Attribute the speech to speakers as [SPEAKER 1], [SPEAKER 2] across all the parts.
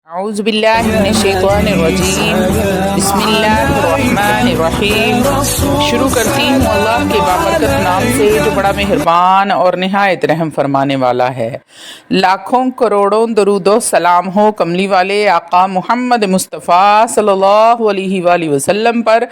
[SPEAKER 1] اعوذ باللہ من الشیطان الرجیم بسم اللہ الرحمن الرحیم۔ شروع کرتی ہوں اللہ کے بابرکت نام سے جو بڑا مہربان اور نہایت رحم فرمانے والا ہے۔ لاکھوں کروڑوں درود و سلام ہو کملی والے آقا محمد مصطفیٰ صلی اللہ علیہ وآلہ وسلم پر،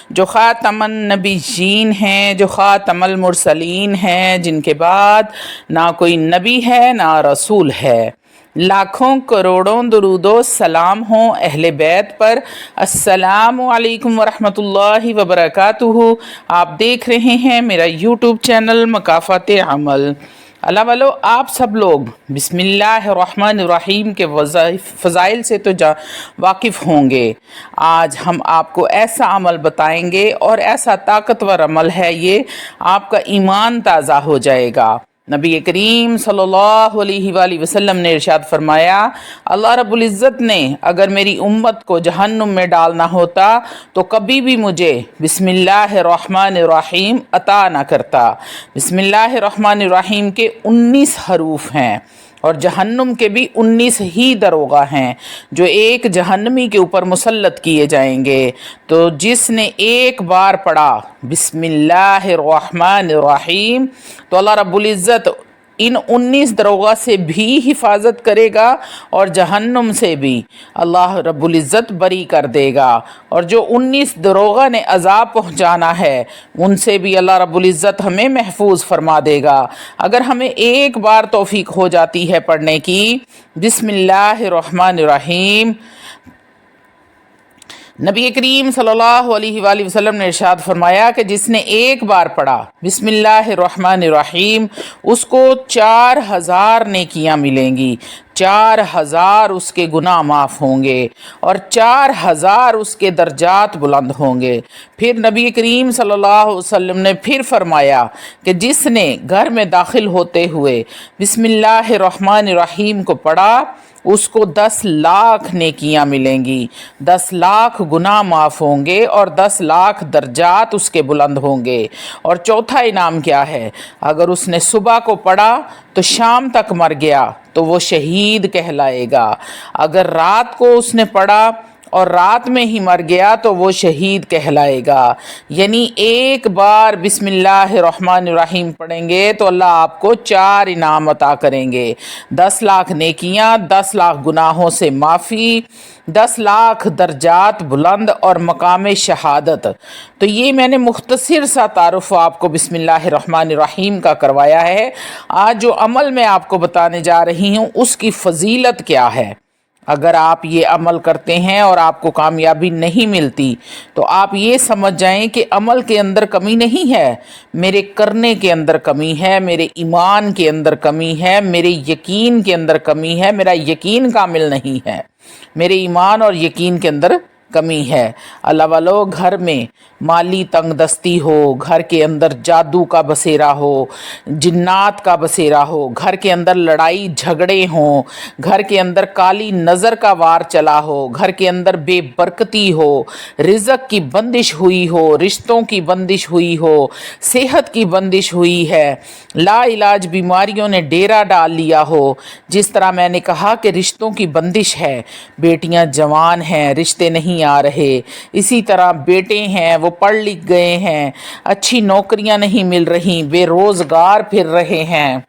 [SPEAKER 1] جو خاتم النبیین ہیں، جو خاتم المرسلین ہیں، جن کے بعد نہ کوئی نبی ہے نہ رسول ہے۔ لاکھوں کروڑوں درود و سلام ہوں اہل بیت پر۔ السلام علیکم ورحمۃ اللہ وبرکاتہ۔ آپ دیکھ رہے ہیں میرا یوٹیوب چینل مکافات عمل۔ اللہ والو، آپ سب لوگ بسم اللہ الرحمن الرحیم کے فضائل سے تو واقف ہوں گے۔ آج ہم آپ کو ایسا عمل بتائیں گے اور ایسا طاقتور عمل ہے، یہ آپ کا ایمان تازہ ہو جائے گا۔ نبی کریم صلی اللہ علیہ وآلہ وسلم نے ارشاد فرمایا، اللہ رب العزت نے اگر میری امت کو جہنم میں ڈالنا ہوتا تو کبھی بھی مجھے بسم اللہ الرحمن الرحیم عطا نہ کرتا۔ بسم اللہ الرحمن الرحیم کے 19 حروف ہیں اور جہنم کے بھی 19 ہی دروغہ ہیں جو ایک جہنمی کے اوپر مسلط کیے جائیں گے۔ تو جس نے ایک بار پڑھا بسم اللہ الرحمن الرحیم تو اللہ رب العزت ان 19 دروغہ سے بھی حفاظت کرے گا اور جہنم سے بھی اللہ رب العزت بری کر دے گا، اور جو 19 دروغہ نے عذاب پہنچانا ہے ان سے بھی اللہ رب العزت ہمیں محفوظ فرما دے گا۔ اگر ہمیں ایک بار توفیق ہو جاتی ہے پڑھنے کی بسم اللہ الرحمن الرحیم، نبی کریم صلی اللہ علیہ وآلہ وسلم نے ارشاد فرمایا کہ جس نے ایک بار پڑھا بسم اللہ الرحمن الرحیم اس کو 4000 نیکیاں ملیں گی، 4000 اس کے گناہ معاف ہوں گے اور 4000 اس کے درجات بلند ہوں گے۔ پھر نبی کریم صلی اللہ علیہ وسلم نے پھر فرمایا کہ جس نے گھر میں داخل ہوتے ہوئے بسم اللہ الرحمن الرحیم کو پڑھا اس کو 10 لاکھ نیکیاں ملیں گی، 10 لاکھ گناہ معاف ہوں گے اور 10 لاکھ درجات اس کے بلند ہوں گے۔ اور چوتھا انعام کیا ہے؟ اگر اس نے صبح کو پڑھا تو شام تک مر گیا تو وہ شہید کہلائے گا، اگر رات کو اس نے پڑھا اور رات میں ہی مر گیا تو وہ شہید کہلائے گا۔ یعنی ایک بار بسم اللہ الرحمن الرحیم پڑھیں گے تو اللہ آپ کو 4 انعام عطا کریں گے، 10 لاکھ نیکیاں، 10 لاکھ گناہوں سے معافی، 10 لاکھ درجات بلند اور مقام شہادت۔ تو یہ میں نے مختصر سا تعارف آپ کو بسم اللہ الرحمن الرحیم کا کروایا ہے۔ آج جو عمل میں آپ کو بتانے جا رہی ہوں اس کی فضیلت کیا ہے۔ اگر آپ یہ عمل کرتے ہیں اور آپ کو کامیابی نہیں ملتی تو آپ یہ سمجھ جائیں کہ عمل کے اندر کمی نہیں ہے، میرے کرنے کے اندر کمی ہے، میرے ایمان کے اندر کمی ہے، میرے یقین کے اندر کمی ہے، میرا یقین کامل نہیں ہے، میرے ایمان اور یقین کے اندر کمی ہے۔ اللہ والو، گھر میں مالی تنگ دستی ہو، گھر کے اندر جادو کا بسیرا ہو، جنات کا بسیرا ہو، گھر کے اندر لڑائی جھگڑے ہوں، گھر کے اندر کالی نظر کا وار چلا ہو، گھر کے اندر بے برکتی ہو، رزق کی بندش ہوئی ہو، رشتوں کی بندش ہوئی ہو، صحت کی بندش ہوئی ہے، لا علاج بیماریوں نے ڈیرا ڈال لیا ہو، جس طرح میں نے کہا کہ رشتوں کی بندش ہے، بیٹیاں جوان ہیں رشتے نہیں آ رہے، اسی طرح بیٹے ہیں وہ پڑھ لکھ گئے ہیں اچھی نوکریاں نہیں مل رہی، بے روزگار پھر رہے ہیں،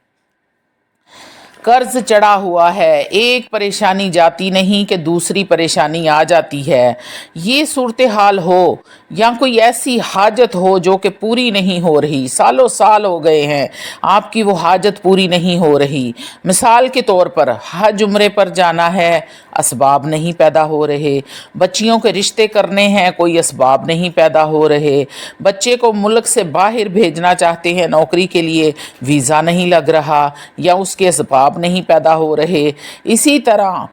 [SPEAKER 1] قرض چڑھا ہوا ہے، ایک پریشانی جاتی نہیں کہ دوسری پریشانی آ جاتی ہے۔ یہ صورتحال ہو یا کوئی ایسی حاجت ہو جو کہ پوری نہیں ہو رہی، سالوں سال ہو گئے ہیں آپ کی وہ حاجت پوری نہیں ہو رہی، مثال کے طور پر حج عمرے پر جانا ہے، اسباب نہیں پیدا ہو رہے، بچیوں کے رشتے کرنے ہیں، کوئی اسباب نہیں پیدا ہو رہے، بچے کو ملک سے باہر بھیجنا چاہتے ہیں نوکری کے لیے، ویزا نہیں لگ رہا یا اس کے اسباب نہیں پیدا ہو رہے، اسی طرح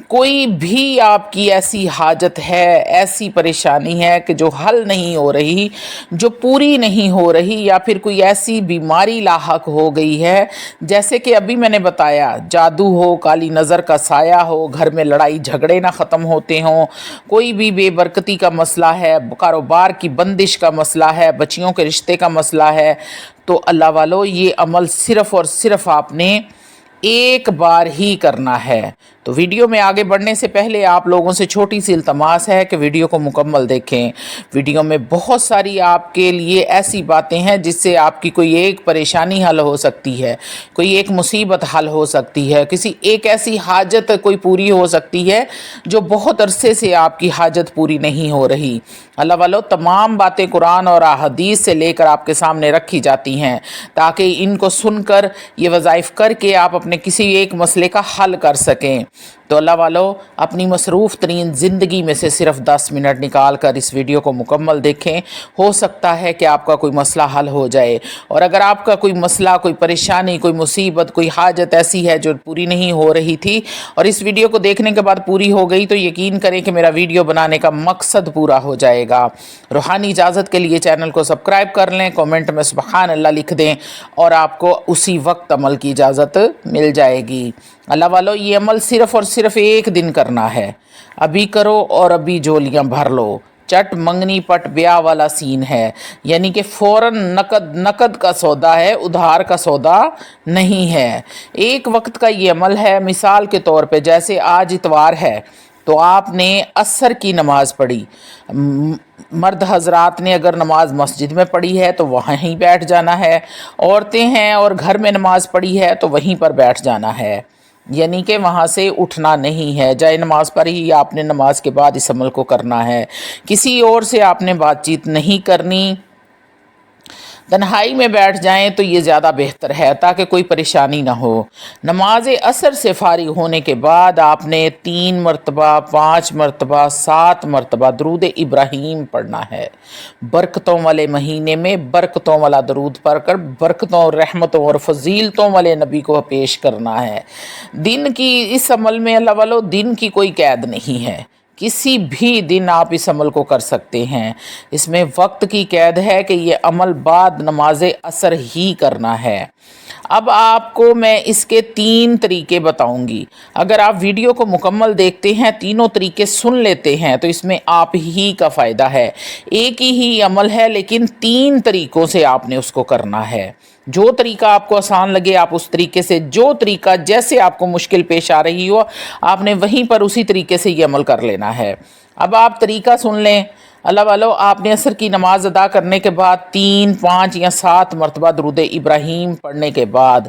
[SPEAKER 1] کوئی بھی آپ کی ایسی حاجت ہے، ایسی پریشانی ہے کہ جو حل نہیں ہو رہی، جو پوری نہیں ہو رہی، یا پھر کوئی ایسی بیماری لاحق ہو گئی ہے جیسے کہ ابھی میں نے بتایا، جادو ہو، کالی نظر کا سایہ ہو، گھر میں لڑائی جھگڑے نہ ختم ہوتے ہوں، کوئی بھی بے برکتی کا مسئلہ ہے، کاروبار کی بندش کا مسئلہ ہے، بچیوں کے رشتے کا مسئلہ ہے، تو اللہ والو یہ عمل صرف اور صرف آپ نے ایک بار ہی کرنا ہے۔ تو ویڈیو میں آگے بڑھنے سے پہلے آپ لوگوں سے چھوٹی سی التماس ہے کہ ویڈیو کو مکمل دیکھیں۔ ویڈیو میں بہت ساری آپ کے لیے ایسی باتیں ہیں جس سے آپ کی کوئی ایک پریشانی حل ہو سکتی ہے، کوئی ایک مصیبت حل ہو سکتی ہے، کسی ایک ایسی حاجت کوئی پوری ہو سکتی ہے جو بہت عرصے سے آپ کی حاجت پوری نہیں ہو رہی۔ اللہ والو، تمام باتیں قرآن اور احادیث سے لے کر آپ کے سامنے رکھی جاتی ہیں تاکہ ان کو سن کر، یہ وظائف کر کے آپ اپنے کسی ایک مسئلے کا حل کر سکیں۔ تو اللہ والو، اپنی مصروف ترین زندگی میں سے صرف 10 منٹ نکال کر اس ویڈیو کو مکمل دیکھیں، ہو سکتا ہے کہ آپ کا کوئی مسئلہ حل ہو جائے۔ اور اگر آپ کا کوئی مسئلہ، کوئی پریشانی، کوئی مصیبت، کوئی حاجت ایسی ہے جو پوری نہیں ہو رہی تھی اور اس ویڈیو کو دیکھنے کے بعد پوری ہو گئی، تو یقین کریں کہ میرا ویڈیو بنانے کا مقصد پورا ہو جائے گا۔ روحانی اجازت کے لیے چینل کو سبسکرائب کر لیں، کومنٹ میں سبحان اللہ لکھ دیں اور آپ کو اسی وقت عمل کی اجازت مل جائے گی۔ اللہ والو، یہ عمل صرف اور صرف ایک دن کرنا ہے، ابھی کرو اور ابھی جولیاں بھر لو۔ چٹ منگنی پٹ بیاہ والا سین ہے، یعنی کہ فوراً نقد کا سودا ہے، ادھار کا سودا نہیں ہے۔ ایک وقت کا یہ عمل ہے۔ مثال کے طور پہ جیسے آج اتوار ہے تو آپ نے عصر کی نماز پڑھی، مرد حضرات نے اگر نماز مسجد میں پڑھی ہے تو وہیں بیٹھ جانا ہے، عورتیں ہیں اور گھر میں نماز پڑھی ہے تو وہیں پر بیٹھ جانا ہے، یعنی کہ وہاں سے اٹھنا نہیں ہے۔ جائے نماز پر ہی آپ نے نماز کے بعد اس عمل کو کرنا ہے، کسی اور سے آپ نے بات چیت نہیں کرنی، تنہائی میں بیٹھ جائیں تو یہ زیادہ بہتر ہے تاکہ کوئی پریشانی نہ ہو۔ نماز عصر سے فارغ ہونے کے بعد آپ نے 3 مرتبہ، 5 مرتبہ، 7 مرتبہ درود ابراہیم پڑھنا ہے۔ برکتوں والے مہینے میں برکتوں والا درود پڑھ کر برکتوں، رحمتوں اور فضیلتوں والے نبی کو پیش کرنا ہے۔ دن کی اس عمل میں اللہ والو، دن کی کوئی قید نہیں ہے، کسی بھی دن آپ اس عمل کو کر سکتے ہیں۔ اس میں وقت کی قید ہے کہ یہ عمل بعد نماز عصر ہی کرنا ہے۔ اب آپ کو میں اس کے 3 طریقے بتاؤں گی۔ اگر آپ ویڈیو کو مکمل دیکھتے ہیں، تینوں طریقے سن لیتے ہیں تو اس میں آپ ہی کا فائدہ ہے۔ ایک ہی عمل ہے لیکن 3 طریقوں سے آپ نے اس کو کرنا ہے۔ جو طریقہ آپ کو آسان لگے آپ اس طریقے سے، جو طریقہ جیسے آپ کو مشکل پیش آ رہی ہو آپ نے وہیں پر اسی طریقے سے یہ عمل کر لینا ہے۔ اب آپ طریقہ سن لیں۔ اللہ والو، آپ نے عصر کی نماز ادا کرنے کے بعد 3، 5 یا 7 مرتبہ درود ابراہیم پڑھنے کے بعد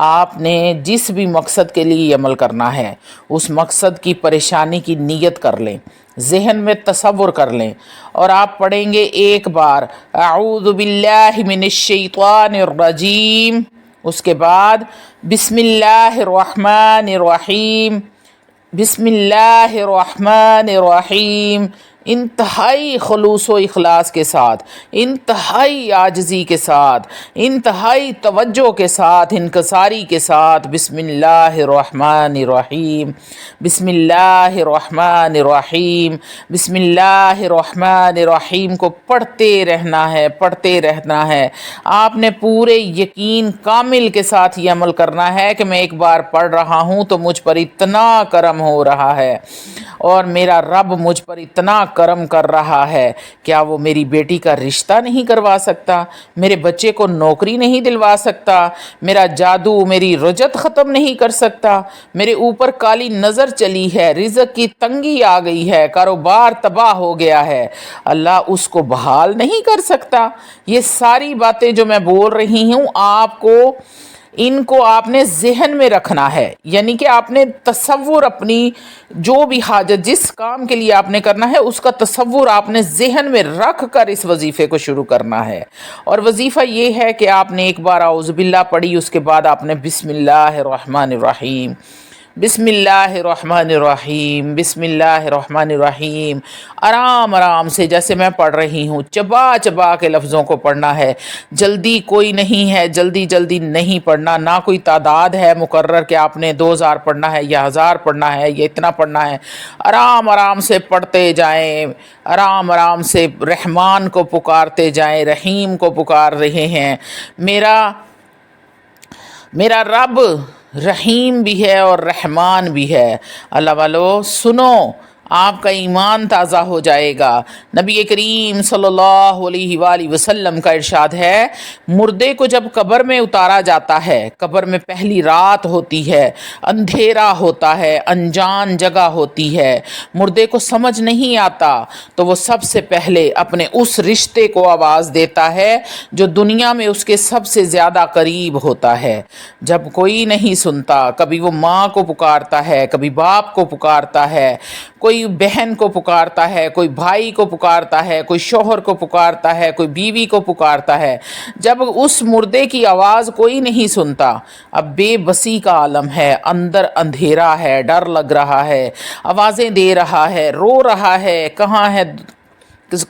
[SPEAKER 1] آپ نے جس بھی مقصد کے لیے یہ عمل کرنا ہے اس مقصد کی پریشانی کی نیت کر لیں، ذہن میں تصور کر لیں اور آپ پڑھیں گے ایک بار اعوذ باللہ من الشیطان الرجیم، اس کے بعد بسم اللہ الرحمن الرحیم، بسم اللہ الرحمن الرحیم، انتہائی خلوص و اخلاص کے ساتھ، انتہائی عاجزی کے ساتھ، انتہائی توجہ کے ساتھ، انکساری کے ساتھ بسم اللہ الرحمن الرحیم، بسم اللہ الرحمن الرحیم، بسم اللہ الرحمن الرحیم کو پڑھتے رہنا ہے، پڑھتے رہنا ہے۔ آپ نے پورے یقین کامل کے ساتھ یہ عمل کرنا ہے کہ میں ایک بار پڑھ رہا ہوں تو مجھ پر اتنا کرم ہو رہا ہے اور میرا رب مجھ پر اتنا کرم کر رہا ہے، کیا وہ میری بیٹی کا رشتہ نہیں کروا سکتا، میرے بچے کو نوکری نہیں دلوا سکتا، میرا جادو، میری رجت ختم نہیں کر سکتا، میرے اوپر کالی نظر چلی ہے، رزق کی تنگی آ گئی ہے، کاروبار تباہ ہو گیا ہے، اللہ اس کو بحال نہیں کر سکتا۔ یہ ساری باتیں جو میں بول رہی ہوں آپ کو، ان کو آپ نے ذہن میں رکھنا ہے، یعنی کہ آپ نے تصور، اپنی جو بھی حاجت جس کام کے لیے آپ نے کرنا ہے اس کا تصور آپ نے ذہن میں رکھ کر اس وظیفے کو شروع کرنا ہے۔ اور وظیفہ یہ ہے کہ آپ نے ایک بار اعوذ باللہ پڑھی، اس کے بعد آپ نے بسم اللہ الرحمن الرحیم، بسم اللہ الرحمن الرحیم، بسم اللہ الرحمن الرحیم، آرام آرام سے جیسے میں پڑھ رہی ہوں، چبا چبا کے لفظوں کو پڑھنا ہے۔ جلدی کوئی نہیں ہے، جلدی جلدی نہیں پڑھنا، نہ کوئی تعداد ہے مقرر کہ آپ نے 2000 پڑھنا ہے یا 1000 پڑھنا ہے یا اتنا پڑھنا ہے۔ آرام آرام سے پڑھتے جائیں، آرام آرام سے رحمان کو پکارتے جائیں، رحیم کو پکار رہے ہیں۔ میرا رب رحیم بھی ہے اور رحمان بھی ہے۔ اللہ والو سنو، آپ کا ایمان تازہ ہو جائے گا۔ نبی کریم صلی اللہ علیہ وآلہ وسلم کا ارشاد ہے، مردے کو جب قبر میں اتارا جاتا ہے، قبر میں پہلی رات ہوتی ہے، اندھیرا ہوتا ہے، انجان جگہ ہوتی ہے، مردے کو سمجھ نہیں آتا، تو وہ سب سے پہلے اپنے اس رشتے کو آواز دیتا ہے جو دنیا میں اس کے سب سے زیادہ قریب ہوتا ہے۔ جب کوئی نہیں سنتا، کبھی وہ ماں کو پکارتا ہے، کبھی باپ کو پکارتا ہے، کوئی بہن کو پکارتا ہے، کوئی بھائی کو پکارتا ہے، کوئی شوہر کو پکارتا ہے، کوئی بیوی کو پکارتا ہے۔ جب اس مردے کی آواز کوئی نہیں سنتا، اب بے بسی کا عالم ہے، اندر اندھیرا ہے، ڈر لگ رہا ہے، آوازیں دے رہا ہے، رو رہا ہے، کہاں ہے،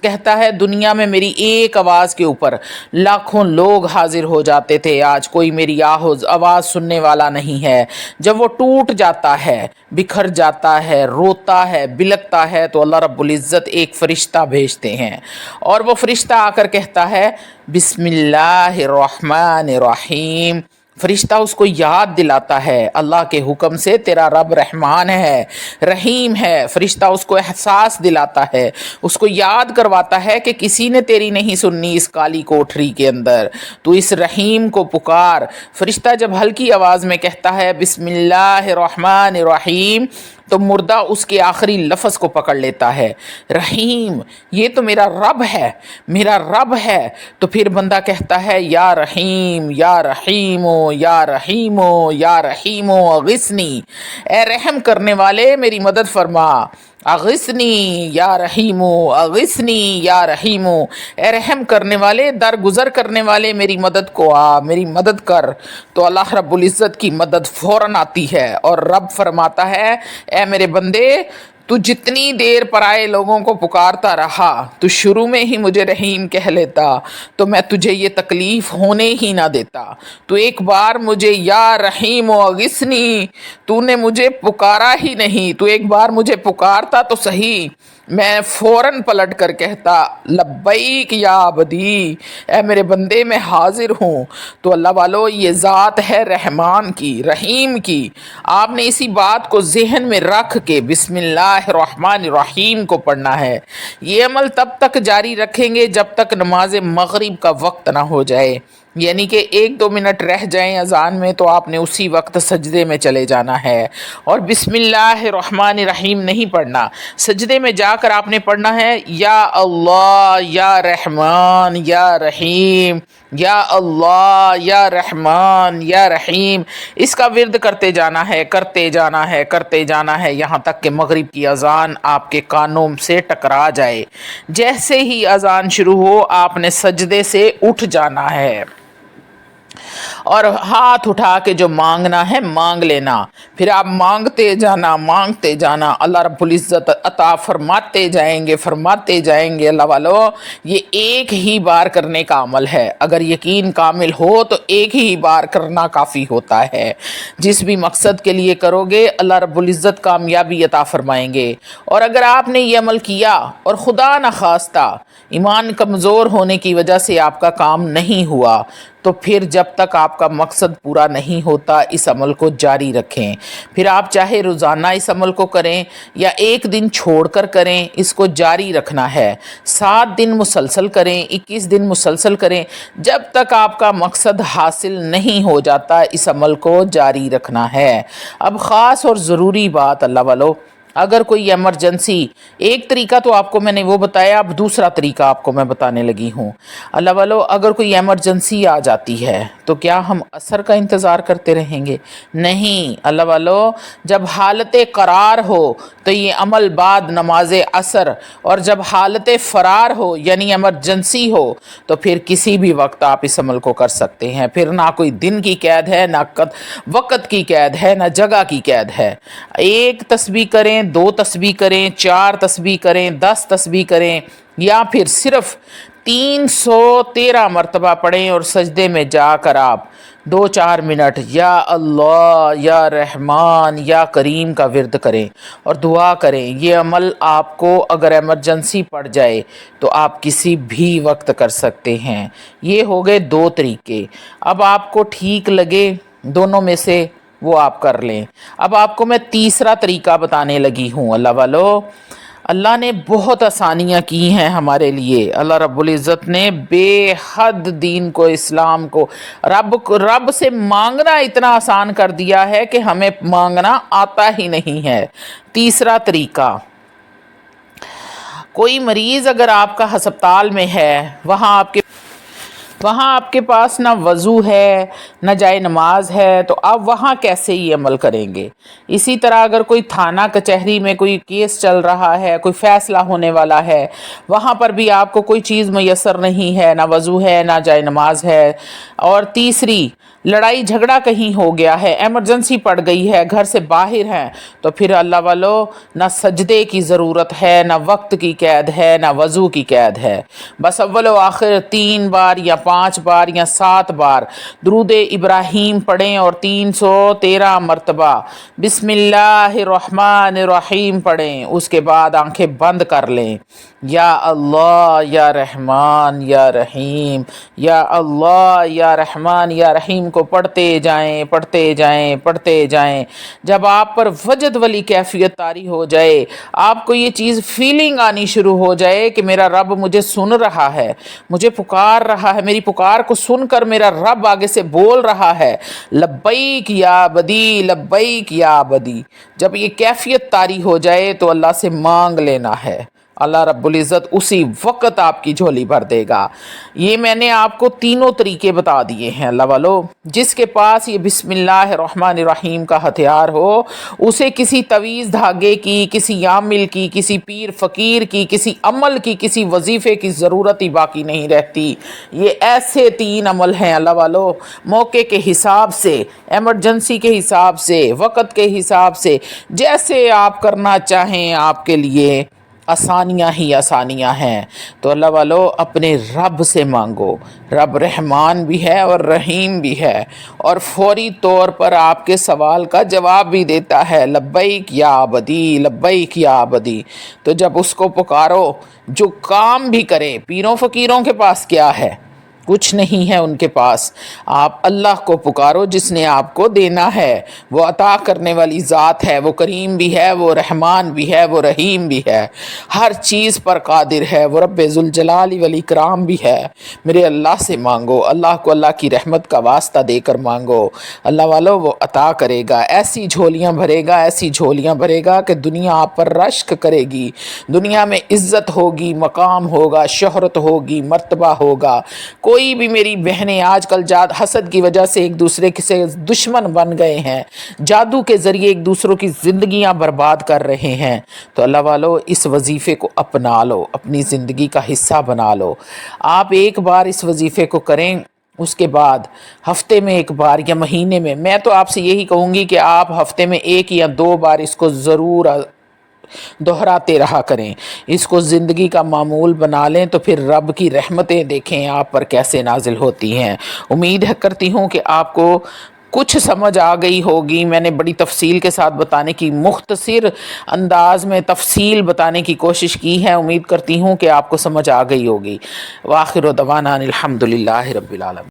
[SPEAKER 1] کہتا ہے دنیا میں میری ایک آواز کے اوپر لاکھوں لوگ حاضر ہو جاتے تھے، آج کوئی میری آواز سننے والا نہیں ہے۔ جب وہ ٹوٹ جاتا ہے، بکھر جاتا ہے، روتا ہے، بلکتا ہے، تو اللہ رب العزت ایک فرشتہ بھیجتے ہیں، اور وہ فرشتہ آ کر کہتا ہے بسم اللہ الرحمن الرحیم۔ فرشتہ اس کو یاد دلاتا ہے اللہ کے حکم سے تیرا رب رحمان ہے، رحیم ہے۔ فرشتہ اس کو احساس دلاتا ہے، اس کو یاد کرواتا ہے کہ کسی نے تیری نہیں سننی اس کالی کوٹری کے اندر، تو اس رحیم کو پکار۔ فرشتہ جب ہلکی آواز میں کہتا ہے بسم اللہ الرحمن الرحیم، تو مردہ اس کے آخری لفظ کو پکڑ لیتا ہے، رحیم، یہ تو میرا رب ہے، میرا رب ہے۔ تو پھر بندہ کہتا ہے یا رحیم یا رحیمو یا رحیمو یا رحیمو اغثنی، اے رحم کرنے والے میری مدد فرما، اغثنی یا رحیمو، اغثنی یا رحیمو، اے رحم کرنے والے، درگزر کرنے والے، میری مدد کو آ، میری مدد کر۔ تو اللہ رب العزت کی مدد فوراً آتی ہے، اور رب فرماتا ہے اے میرے بندے، تو جتنی دیر پرائے لوگوں کو پکارتا رہا، تو شروع میں ہی مجھے رحیم کہہ لیتا تو میں تجھے یہ تکلیف ہونے ہی نہ دیتا۔ تو ایک بار مجھے یا رحیم و اغثنی، تو نے مجھے پکارا ہی نہیں، تو ایک بار مجھے پکارتا تو صحیح، میں فوراً پلٹ کر کہتا لبیک یا عبدی، اے میرے بندے میں حاضر ہوں۔ تو اللہ والو، یہ ذات ہے رحمان کی، رحیم کی۔ آپ نے اسی بات کو ذہن میں رکھ کے بسم اللہ الرحمن الرحیم کو پڑھنا ہے۔ یہ عمل تب تک جاری رکھیں گے جب تک نماز مغرب کا وقت نہ ہو جائے، یعنی کہ 1-2 منٹ رہ جائیں اذان میں، تو آپ نے اسی وقت سجدے میں چلے جانا ہے، اور بسم اللہ الرحمن الرحیم نہیں پڑھنا۔ سجدے میں جا کر آپ نے پڑھنا ہے یا اللہ یا رحمان یا رحیم، یا اللہ یا رحمان یا رحیم، اس کا ورد کرتے جانا ہے، کرتے جانا ہے، کرتے جانا ہے، یہاں تک کہ مغرب کی اذان آپ کے کانوں سے ٹکرا جائے۔ جیسے ہی اذان شروع ہو، آپ نے سجدے سے اٹھ جانا ہے، اور ہاتھ اٹھا کے جو مانگنا ہے مانگ لینا، پھر آپ مانگتے جانا، مانگتے جانا، اللہ رب العزت عطا فرماتے جائیں گے، فرماتے جائیں گے۔ اللہ والو، یہ ایک ہی بار کرنے کا عمل ہے، اگر یقین کامل ہو تو ایک ہی بار کرنا کافی ہوتا ہے۔ جس بھی مقصد کے لیے کرو گے اللہ رب العزت کامیابی عطا فرمائیں گے۔ اور اگر آپ نے یہ عمل کیا اور خدا نخواستہ ایمان کمزور ہونے کی وجہ سے آپ کا کام نہیں ہوا، تو پھر جب تک آپ کا مقصد پورا نہیں ہوتا اس عمل کو جاری رکھیں۔ پھر آپ چاہے روزانہ اس عمل کو کریں یا ایک دن چھوڑ کر کریں، اس کو جاری رکھنا ہے۔ 7 دن مسلسل کریں، 21 دن مسلسل کریں، جب تک آپ کا مقصد حاصل نہیں ہو جاتا اس عمل کو جاری رکھنا ہے۔ اب خاص اور ضروری بات اللہ والو، اگر کوئی ایمرجنسی، ایک طریقہ تو آپ کو میں نے وہ بتایا، اب دوسرا طریقہ آپ کو میں بتانے لگی ہوں۔ اللہ والو، اگر کوئی ایمرجنسی آ جاتی ہے تو کیا ہم عصر کا انتظار کرتے رہیں گے؟ نہیں اللہ والو، جب حالت قرار ہو تو یہ عمل بعد نماز عصر، اور جب حالت فرار ہو یعنی ایمرجنسی ہو تو پھر کسی بھی وقت آپ اس عمل کو کر سکتے ہیں۔ پھر نہ کوئی دن کی قید ہے، نہ وقت کی قید ہے، نہ جگہ کی قید ہے۔ 1 تسبیح کریں، 2 تسبیح کریں، 4 تسبیح کریں، 10 تسبیح کریں، یا پھر صرف 313 مرتبہ پڑھیں، اور سجدے میں جا کر آپ 2-4 منٹ یا اللہ یا رحمان یا کریم کا ورد کریں اور دعا کریں۔ یہ عمل آپ کو اگر ایمرجنسی پڑ جائے تو آپ کسی بھی وقت کر سکتے ہیں۔ یہ ہو گئے 2 طریقے۔ اب آپ کو ٹھیک لگے دونوں میں سے وہ آپ کر لیں۔ اب آپ کو میں تیسرا طریقہ بتانے لگی ہوں اللہ والو۔ اللہ نے بہت آسانیاں کی ہیں ہمارے لیے، اللہ رب العزت نے بے حد دین کو، اسلام کو، رب سے مانگنا اتنا آسان کر دیا ہے کہ ہمیں مانگنا آتا ہی نہیں ہے۔ تیسرا طریقہ، کوئی مریض اگر آپ کا ہسپتال میں ہے، وہاں آپ کے پاس نہ وضو ہے نہ جائے نماز ہے، تو آپ وہاں کیسے یہ عمل کریں گے؟ اسی طرح اگر کوئی تھانہ کچہری میں کوئی کیس چل رہا ہے، کوئی فیصلہ ہونے والا ہے، وہاں پر بھی آپ کو کوئی چیز میسر نہیں ہے، نہ وضو ہے نہ جائے نماز ہے۔ اور تیسری، لڑائی جھگڑا کہیں ہو گیا ہے، ایمرجنسی پڑ گئی ہے، گھر سے باہر ہیں، تو پھر اللہ والو نہ سجدے کی ضرورت ہے، نہ وقت کی قید ہے، نہ وضو کی قید ہے۔ بس اول و آخر 3 بار یا 5 بار یا 7 بار درود ابراہیم پڑھیں اور 313 مرتبہ بسم اللہ الرحمن الرحیم پڑھیں، اس کے بعد آنکھیں بند کر لیں۔ یا اللہ یا رحمان یا رحیم، یا اللہ یا رحمان یا رحیم کو پڑھتے جائیں پڑھتے جائیں پڑھتے جائیں۔ جب آپ پر وجد والی کیفیت طاری ہو جائے، آپ کو یہ چیز فیلنگ آنی شروع ہو جائے کہ میرا رب مجھے سن رہا ہے، مجھے پکار رہا ہے، میری پکار کو سن کر میرا رب آگے سے بول رہا ہے لبیک یا عبدی لبیک یا عبدی، جب یہ کیفیت طاری ہو جائے تو اللہ سے مانگ لینا ہے، اللہ رب العزت اسی وقت آپ کی جھولی بھر دے گا۔ یہ میں نے آپ کو تینوں طریقے بتا دیے ہیں اللہ والو۔ جس کے پاس یہ بسم اللہ الرحمن الرحیم کا ہتھیار ہو، اسے کسی تویز دھاگے کی، کسی عامل کی، کسی پیر فقیر کی، کسی عمل کی، کسی وظیفے کی ضرورت ہی باقی نہیں رہتی۔ یہ ایسے 3 عمل ہیں اللہ والو، موقع کے حساب سے، ایمرجنسی کے حساب سے، وقت کے حساب سے، جیسے آپ کرنا چاہیں آپ کے لیے آسانیاں ہی آسانیاں ہیں۔ تو اللہ والو اپنے رب سے مانگو، رب رحمان بھی ہے اور رحیم بھی ہے، اور فوری طور پر آپ کے سوال کا جواب بھی دیتا ہے لبیک یا عبدی لبیک یا عبدی۔ تو جب اس کو پکارو، جو کام بھی کرے، پیروں فقیروں کے پاس کیا ہے؟ کچھ نہیں ہے ان کے پاس، آپ اللہ کو پکارو جس نے آپ کو دینا ہے، وہ عطا کرنے والی ذات ہے، وہ کریم بھی ہے، وہ رحمان بھی ہے، وہ رحیم بھی ہے، ہر چیز پر قادر ہے، وہ رب ذوالجلال والاکرام بھی ہے۔ میرے اللہ سے مانگو، اللہ کو اللہ کی رحمت کا واسطہ دے کر مانگو، اللہ والو وہ عطا کرے گا، ایسی جھولیاں بھرے گا، ایسی جھولیاں بھرے گا کہ دنیا آپ پر رشک کرے گی، دنیا میں عزت ہوگی، مقام ہوگا، شہرت ہوگی، مرتبہ ہوگا۔ کوئی بھی میری بہنیں آج کل حسد کی وجہ سے ایک دوسرے سے دشمن بن گئے ہیں، جادو کے ذریعے ایک دوسروں کی زندگیاں برباد کر رہے ہیں، تو اللہ والو اس وظیفے کو اپنا لو، اپنی زندگی کا حصہ بنا لو۔ آپ ایک بار اس وظیفے کو کریں، اس کے بعد ہفتے میں 1 بار یا مہینے میں تو آپ سے یہی کہوں گی کہ آپ ہفتے میں 1 یا 2 بار اس کو ضرور دہراتے رہا کریں، اس کو زندگی کا معمول بنا لیں، تو پھر رب کی رحمتیں دیکھیں آپ پر کیسے نازل ہوتی ہیں۔ امید کرتی ہوں کہ آپ کو کچھ سمجھ آ گئی ہوگی۔ میں نے بڑی تفصیل کے ساتھ بتانے کی، مختصر انداز میں تفصیل بتانے کی کوشش کی ہے، امید کرتی ہوں کہ آپ کو سمجھ آ گئی ہوگی۔ وآخر دعوانا الحمدللہ رب العالمین۔